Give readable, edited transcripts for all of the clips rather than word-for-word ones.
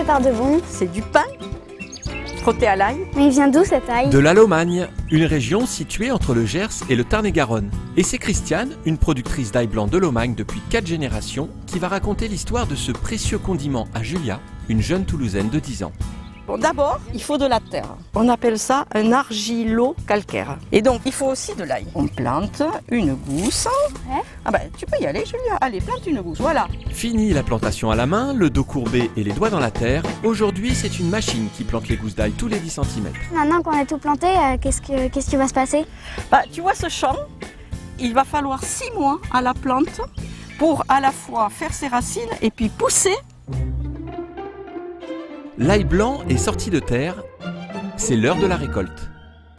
prépare de bon? C'est du pain frotté à l'ail. Mais il vient d'où cet ail? De la Lomagne, une région située entre le Gers et le Tarn-et-Garonne. Et c'est Christiane, une productrice d'ail blanc de Lomagne depuis 4 générations, qui va raconter l'histoire de ce précieux condiment à Julia, une jeune Toulousaine de 10 ans. Bon, d'abord, il faut de la terre. On appelle ça un argilo-calcaire. Et donc, il faut aussi de l'ail. On plante une gousse. Ouais. Ah ben, tu peux y aller, Julia. Allez, plante une gousse, voilà. Fini la plantation à la main, le dos courbé et les doigts dans la terre. Aujourd'hui, c'est une machine qui plante les gousses d'ail tous les 10 cm. Maintenant qu'on a tout planté, qu'est-ce qui va se passer? Bah, tu vois ce champ, il va falloir 6 mois à la plante pour à la fois faire ses racines et puis pousser. L'ail blanc est sorti de terre, c'est l'heure de la récolte.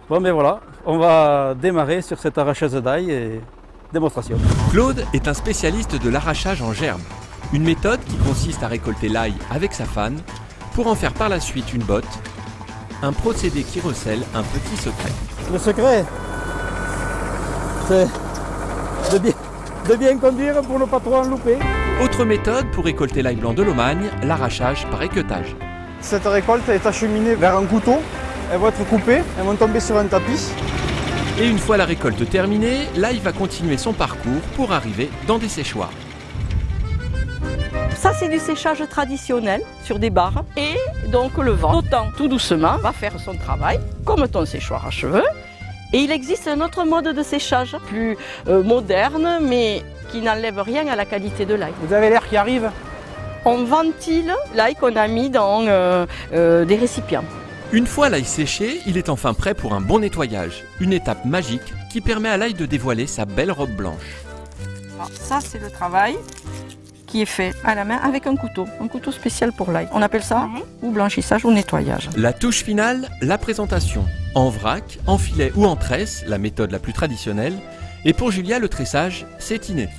Bon ben voilà, on va démarrer sur cette arracheuse d'ail et démonstration. Claude est un spécialiste de l'arrachage en germe, une méthode qui consiste à récolter l'ail avec sa fanne pour en faire par la suite une botte, un procédé qui recèle un petit secret. Le secret, c'est de bien conduire pour ne pas trop en louper. Autre méthode pour récolter l'ail blanc de Lomagne, l'arrachage par équeutage. Cette récolte est acheminée vers un couteau, elles vont être coupées, elles vont tomber sur un tapis. Et une fois la récolte terminée, l'ail va continuer son parcours pour arriver dans des séchoirs. Ça, c'est du séchage traditionnel sur des barres. Et donc, le vent, tout doucement, va faire son travail, comme ton séchoir à cheveux. Et il existe un autre mode de séchage, plus moderne, mais qui n'enlève rien à la qualité de l'ail. Vous avez l'air qui arrive? On ventile l'ail qu'on a mis dans des récipients. Une fois l'ail séché, il est enfin prêt pour un bon nettoyage. Une étape magique qui permet à l'ail de dévoiler sa belle robe blanche. Alors, ça, c'est le travail qui est fait à la main avec un couteau spécial pour l'ail. On appelle ça ou blanchissage ou nettoyage. La touche finale, la présentation. En vrac, en filet ou en tresse, la méthode la plus traditionnelle. Et pour Julia, le tressage, c'est inné.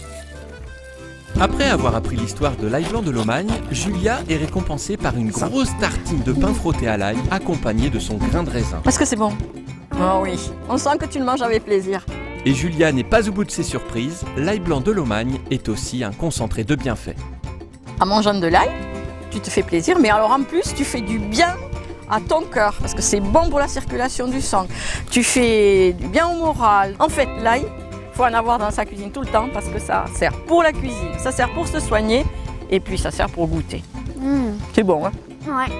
Après avoir appris l'histoire de l'ail blanc de Lomagne, Julia est récompensée par une grosse tartine de pain frotté à l'ail, accompagnée de son grain de raisin. Est-ce que c'est bon? Oh oui, on sent que tu le manges avec plaisir. Et Julia n'est pas au bout de ses surprises, l'ail blanc de Lomagne est aussi un concentré de bienfaits. En mangeant de l'ail, tu te fais plaisir, mais alors en plus, tu fais du bien à ton cœur, parce que c'est bon pour la circulation du sang. Tu fais du bien au moral. En fait, l'ail, il faut en avoir dans sa cuisine tout le temps parce que ça sert pour la cuisine, ça sert pour se soigner et puis ça sert pour goûter. C'est bon, hein? Ouais.